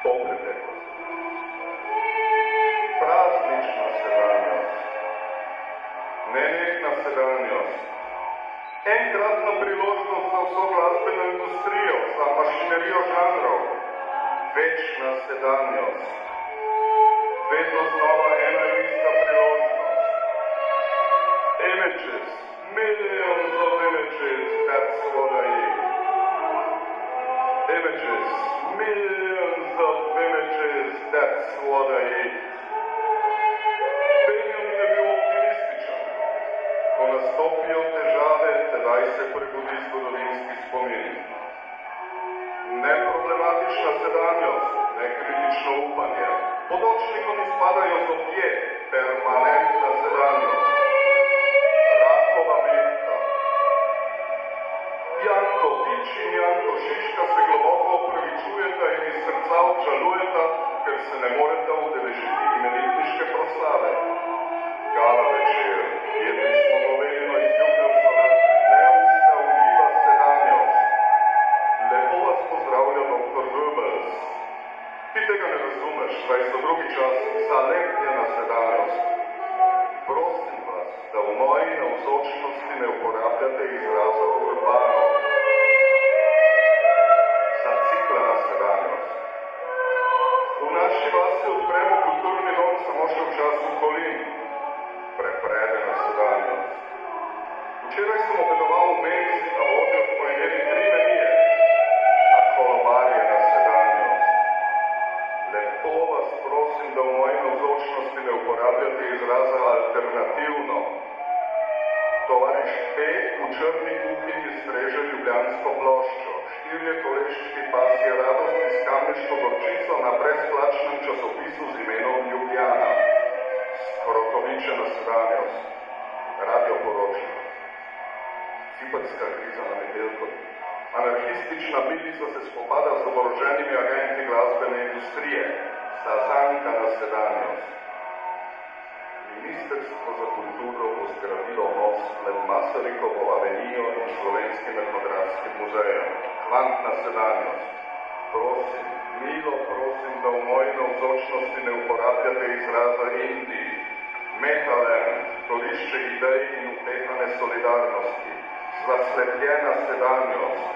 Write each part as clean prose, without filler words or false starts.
polpreteklost. Praznična sedanjost, nenehna sedanjost, enkratna priložnost za vso glasbeno industrijo, za mašinerijo žanrov, večna sedanjost, vedno znova ena in ista priložnost. Images, millions of images, that's what I eat. Images, millions of images, that's what I eat. Benjamin je bil optimističen. Ko nastopijo težave, tedaj se prebudi zgodovinski spomin. Neproblematična sedanjost, nekritično upanje. Podočnikom izpadajo zobje, permanentna sedanjost. Rakova bitka. Janko Vič in Janko Šiška se globoko opravičujeta in iz srca obžalujeta, ker se ne moreta udeležiti imenitniške proslave. Gala večer, jedli smo govedino iz Ljubljov salat, neustavljiva sedanjost. Lepo vas pozdravlja dr. Goebbels. Ti tega ne razumeš, saj so drugi časi, zalepljena sedanjost. Prosim vas, da v moji navzočnosti ne uporabljate izraza urbano. Zaciklena sedanjost. V naši vasi odpremo kulturni dom samo še v času kolin. Prepredena sedanjost. Včeraj sem obedoval v menzi, na vodjo smo imeli 3 menije. Na kolobarjena sedanjost. Lepo vas prosim, da v moji navzočnosti ne uporabljate izraza alternativno. Tovariš P. v črni kuhinji streže ljubljansko ploščo. 4 koleščki pasje radosti s kamniško gorčico na brezplačnem časopisu z imenom Ljubljana. Skorotovičena sedanjost. Radio poročna. Ciprska kriza na Metelkovi. Anarhistična milica se spopada z oboroženimi agenti glasbene industrije. Zazankana sedanjost. Ministrstvo za kulturo bo zgradilo most med Masarikovo avenijo in Slovenskim etnografskim muzejem. Kvantna sedanjost. Prosim, milo prosim, da v moji navzočnosti ne uporabljate izraza Indiji. Metaland, torišče idej in upehane solidarnosti. Zaslepljena sedanjost.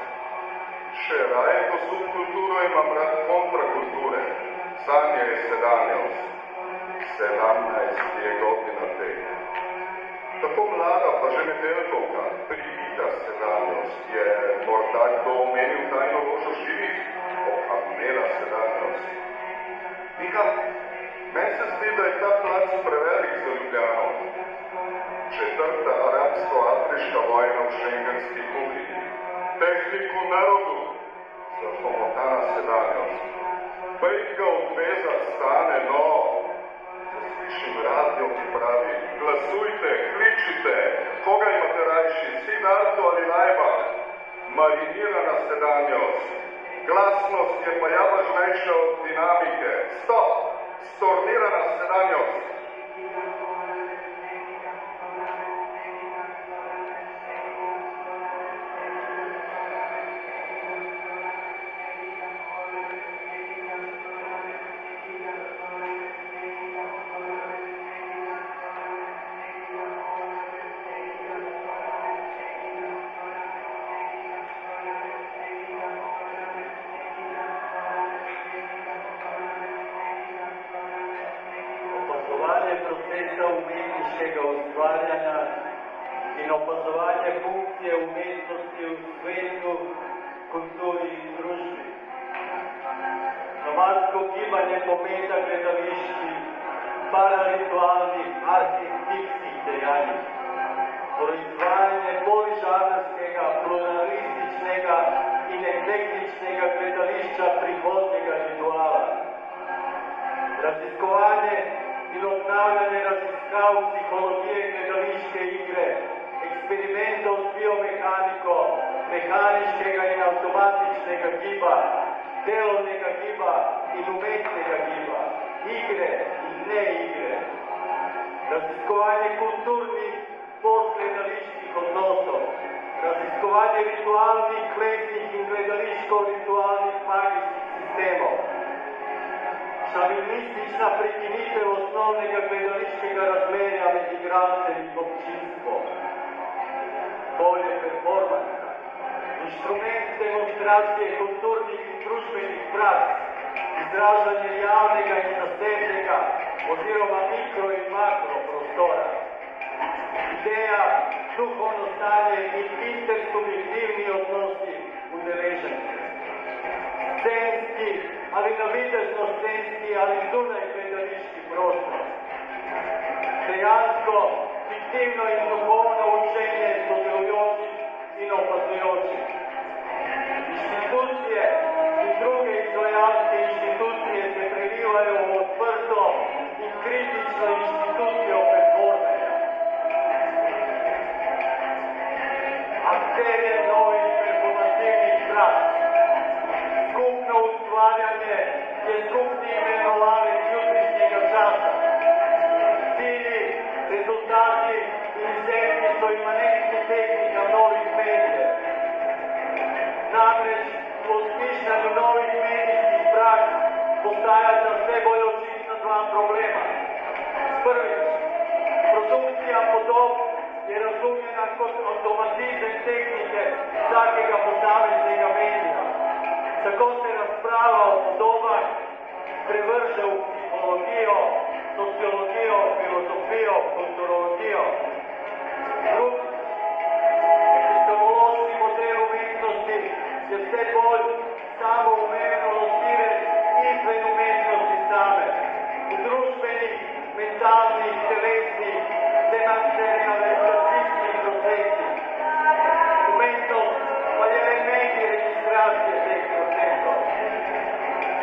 Še raje ko subkulturo imam rad kontrakulture. Sanje je sedanjost. 17 je godina teh. Tako mlada pa že Metelkovka, privita sedanjost. Je morda kdo omenil tajno ložo živih? Okamnela sedanjost. Mika, meni se zdi, da je ta plac prevelik za Ljubljano. 4. arabsko-afriška vojna v šengenski kuhinji. Tehniku narodu. Zahomotana sedanjost. Pejt ga odvezat stane, no. Zaslišim radio, ki pravi, glasujte, kličite, koga imate rajši, Sinardo ali Najbah? Marinirana sedanjost. Glasnost je pa ja važnejša od dinamike. Stop! Stornirana sedanjost. Procesa umetniškega ustvarjanja in opazovanje funkcije umetnosti v svetu, kulturi in družbi. Nomadsko gibanje pometa gledališčih, pararitualnih, arhetipskih dejanj, proizvajanje poližanrskega, pluralističnega in eklektičnega gledališča prihodnjega rituala. Raziskovanje in obnavljanje raziskav psihologije gledališke igre, eksperimentov s biomehaniko, mehaničnega in avtomatičnega giba, delovnega giba in umetnega giba, igre in neigre. Raziskovanje kulturnih postgledaliških odnosov, raziskovanje ritualnih, klesnih in gledališko-ritualnih magijskih sistemov, šovinistična prekinitev osnovnega gledališkega razmerja med igralcem in občinstvom. To je performansa, inštrument demonstracije kulturnih in družbenih praks, izražanje javnega in zasebnega oziroma mikro in makro prostora. Ideja, duhovno stanje in intersubjektivni odnosi udeležencev. Scenski ali navidezno scenski ali zunaj gledališki prostor. Dejansko, fiktivno in duhovno učenje sodelujočih in opazujočih. Inštitucije in druge izvajalske inštitucije se prelivajo v odprto in kritično inštitucijo performerja. Akterje novih performativnih praks. Skupno ustvarjanje je skupni imenovalec jutrišnjega časa. Cilji, rezultati in izdelki so imanentni tehnika novih medijev. Namreč po smišljanju novih medijskih praks postajata vse bolj očitna dva problema. Prvič, produkcija podob je razumljena kot avtomatizem tehnike vsakega posameznega medija. Tako se razprava o podobah prevrže v psihologijo, sociologijo, filozofijo, kulturologijo. Drugič, epistemološki model umetnosti je vse bolj samoumevno lotiren izven umetnosti same. V družbenih, mentalnih, telesnih, dematerializacijskih procesih. Umetnost pa je le medij registracije teh procesov.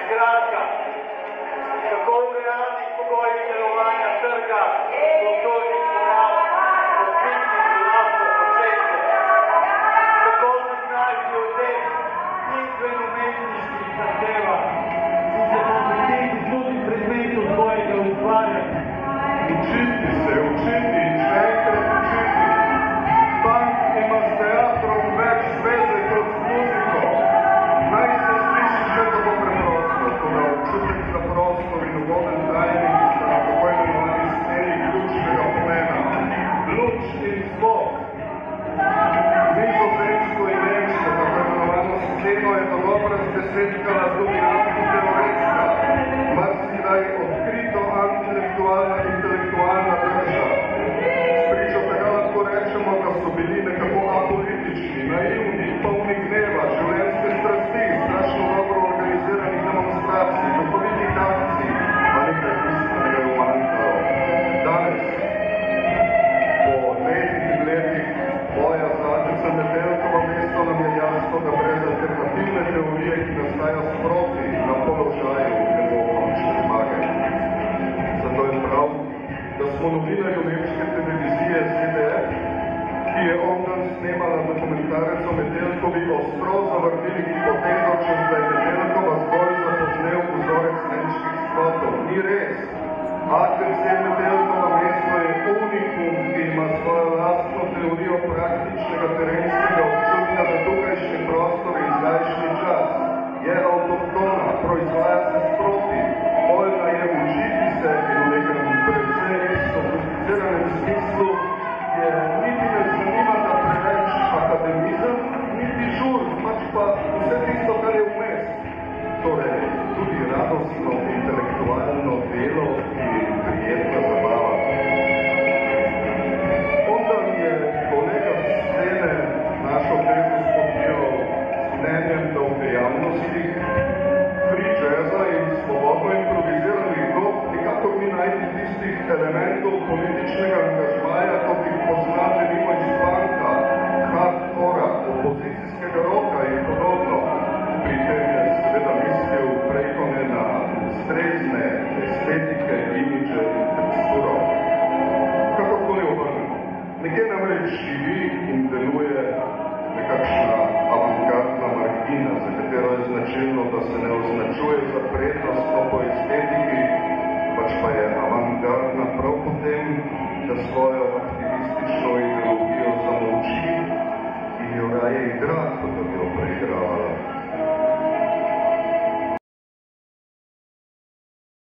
Skratka, kako v realnih pogojih delovanja trga, kulturnih moral, v smislu glasno početje, kako se znajti v teh izven umetniških zahtevah in se posvetiti tudi predmetu svojega ustvarjanja. Učiti se, učiti in še enkrat učiti. Punk ima s teatrom več zveze kot z muziko. Naj se sliši še tako preprosto, toda občutek za prostor in ugoden tajnik sta na tako imenovani sceni ključnega pomena. Luč in zvok. Nizozemsko in nemško, tako imenovano sceno je dobro razbesedkala tudi antiteoretska, marsikdaj odkrito antilektualna intelektualna drža. Spričo tega lahko rečemo, da so bili nekako apolitični, naivni, polni gneva, življenjske strasti, strašno dobro organiziranih demonstracij, duhovitih akcij, a nekaj bistvenega je umanjkalo. Danes, po letih in letih boja za Ateca Metelkovo mesto, nam je jasno, da brez alternativne teorije, ki nastaja sproti na položaju, ne bo končne zmage. Zato je prav, da smo novinarju nemške televizije ZDF, ki je ondan snemala dokumentarec o Metelkovi, ostro zavrnili hipotezo, čez da je Metelkova zgolj zapoznel vzorec nemških spotov. Ni res. ATC Metelkova mesto je unikum, ki ima svojo lastno teorijo praktičnega terenskega občutja za tukajšnji prostor in zdajšnji čas. Je avtohtona, proizvaja se sproti, voljna je učiti se in v nekem precej sofisticiranem smislu je niti ne zanima, da preveč akademizem, niti žur, pač pa vse tisto, kar je vmes. Torej, tudi radostno, intelektualno delo in prijetna zabava. Onda je kolega z scene našo tezo spodbijal s mnenjem, da v dejavnosti free jazza in svobodno improviziranih dob nikakor ni najti tistih elementov političnega angažmaja, kot jih poznate mimo iz punka, hardcora, opozicijskega roka in podobno. Pri tem je seveda mislil prejkone na ustrezne estetike, imidže in teksturo. Kakorkoli obrnemo. Nekje namreč živi in deluje nekakšna avantgardna margina, za katero je značilno, da se ne označuje za prednostno po estetiki, pač pa je avantgardna prav potem, da svojo aktivistično ideologijo zamolči in jo raje igra, kot